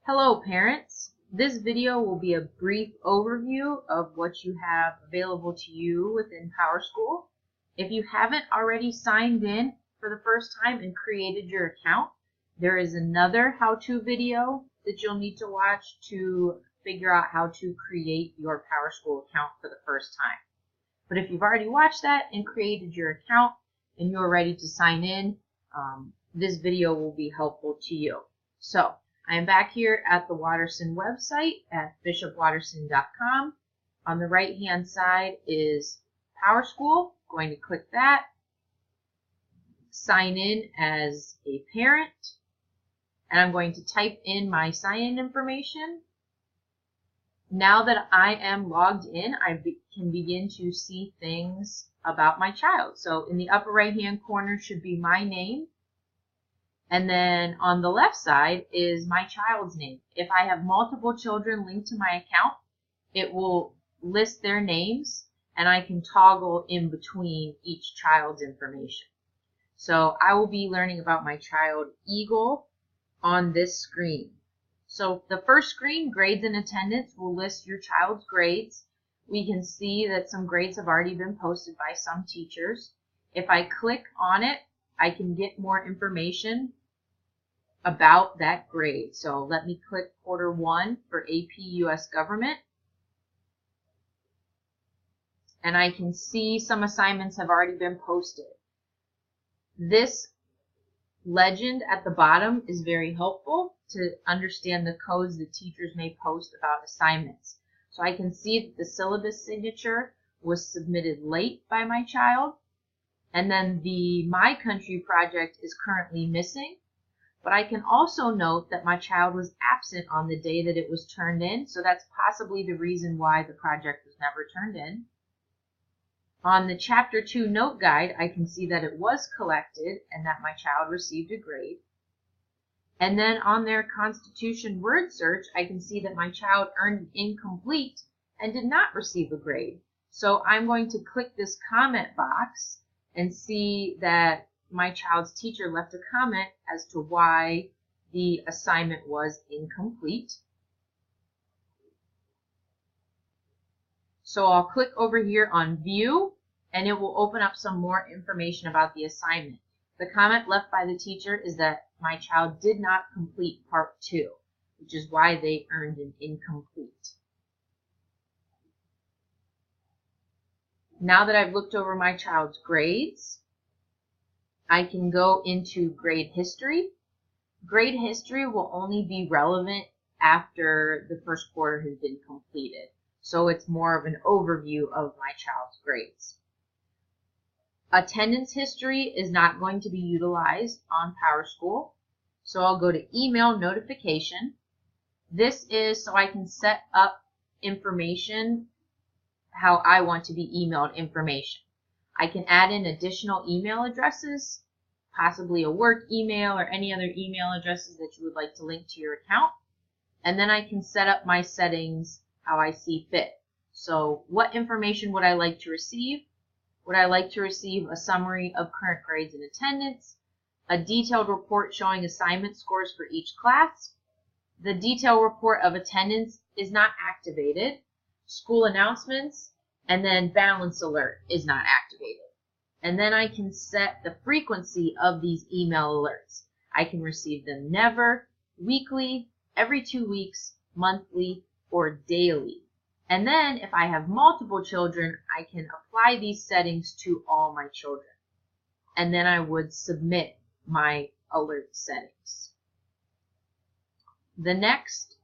Hello parents, this video will be a brief overview of what you have available to you within PowerSchool. If you haven't already signed in for the first time and created your account, there is another how-to video that you'll need to watch to figure out how to create your PowerSchool account for the first time. But if you've already watched that and created your account and you're ready to sign in, this video will be helpful to you. So, I am back here at the Watterson website at bishopwatterson.com. On the right hand side is PowerSchool. Going to click that. Sign in as a parent. And I'm going to type in my sign-in information. Now that I am logged in, I can begin to see things about my child. So in the upper right hand corner should be my name. And then on the left side is my child's name. If I have multiple children linked to my account, it will list their names and I can toggle in between each child's information. So I will be learning about my child Eagle on this screen. So the first screen, grades and attendance, will list your child's grades. We can see that some grades have already been posted by some teachers. If I click on it, I can get more information about that grade. So let me click quarter 1 for AP US Government. And I can see some assignments have already been posted. This legend at the bottom is very helpful to understand the codes that teachers may post about assignments. So I can see that the syllabus signature was submitted late by my child. And then the My Country project is currently missing. But I can also note that my child was absent on the day that it was turned in, so that's possibly the reason why the project was never turned in. On the Chapter 2 note guide, I can see that it was collected and that my child received a grade. And then on their Constitution word search, I can see that my child earned incomplete and did not receive a grade. So I'm going to click this comment box and see that my child's teacher left a comment as to why the assignment was incomplete. So I'll click over here on View, and it will open up some more information about the assignment. The comment left by the teacher is that my child did not complete Part 2, which is why they earned an incomplete. Now that I've looked over my child's grades, I can go into grade history. Grade history will only be relevant after the first quarter has been completed. So it's more of an overview of my child's grades. Attendance history is not going to be utilized on PowerSchool. So I'll go to email notification. This is so I can set up information how I want to be emailed information. I can add in additional email addresses, possibly a work email or any other email addresses that you would like to link to your account. And then I can set up my settings how I see fit. So what information would I like to receive? Would I like to receive a summary of current grades and attendance, a detailed report showing assignment scores for each class? The detailed report of attendance is not activated. School announcements, and then balance alert is not activated. And then I can set the frequency of these email alerts. I can receive them never, weekly, every 2 weeks, monthly, or daily. And then if I have multiple children, I can apply these settings to all my children. And then I would submit my alert settings. The next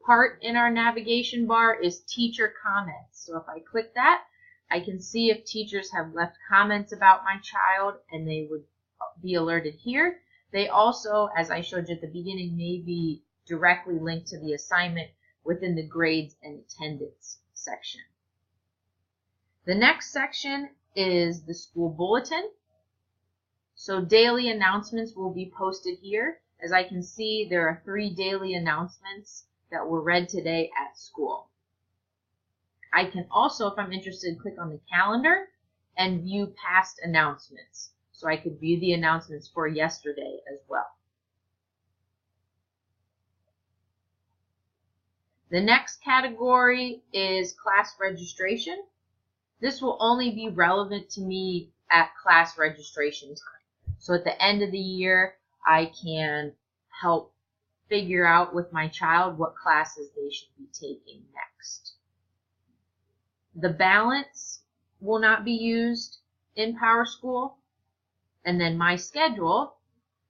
part in our navigation bar is teacher comments. So if I click that, I can see if teachers have left comments about my child and they would be alerted here. They also, as I showed you at the beginning, may be directly linked to the assignment within the grades and attendance section. The next section is the school bulletin. So daily announcements will be posted here. As I can see, there are 3 daily announcements that were read today at school. I can also, if I'm interested, click on the calendar and view past announcements. So I could view the announcements for yesterday as well. The next category is class registration. This will only be relevant to me at class registration time. So at the end of the year, I can help figure out with my child what classes they should be taking next. The balance will not be used in PowerSchool. And then my schedule,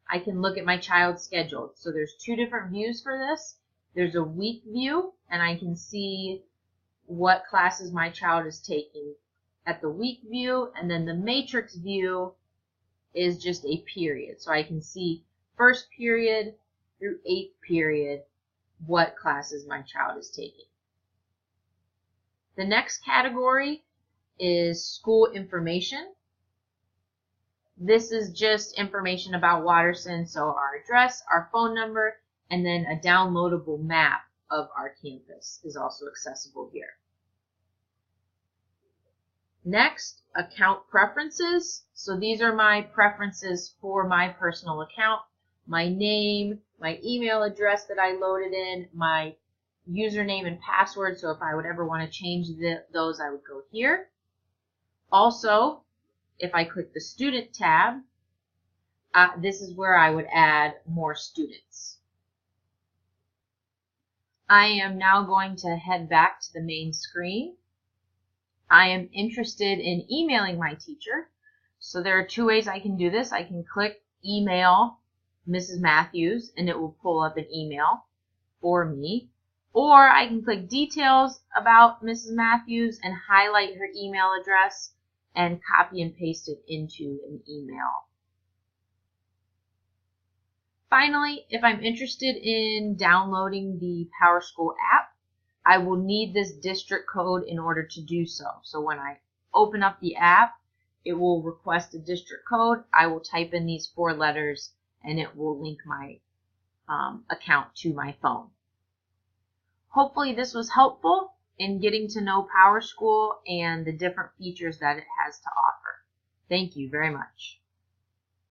I can look at my child's schedule. So there's two different views for this. There's a week view, and I can see what classes my child is taking at the week view, and then the matrix view is just a period. So I can see first period through 8th period what classes my child is taking. The next category is school information. This is just information about Watterson, so our address, our phone number, and then a downloadable map of our campus is also accessible here. Next, account preferences. So these are my preferences for my personal account. My name, my email address that I loaded in, my username and password. So if I would ever want to change those, I would go here. Also, if I click the student tab, this is where I would add more students. I am now going to head back to the main screen. I am interested in emailing my teacher. So there are two ways I can do this. I can click email Mrs. Matthews and it will pull up an email for me. Or I can click details about Mrs. Matthews and highlight her email address and copy and paste it into an email. Finally, if I'm interested in downloading the PowerSchool app, I will need this district code in order to do so. So when I open up the app, it will request a district code. I will type in these 4 letters and it will link my account to my phone. Hopefully this was helpful in getting to know PowerSchool and the different features that it has to offer. Thank you very much.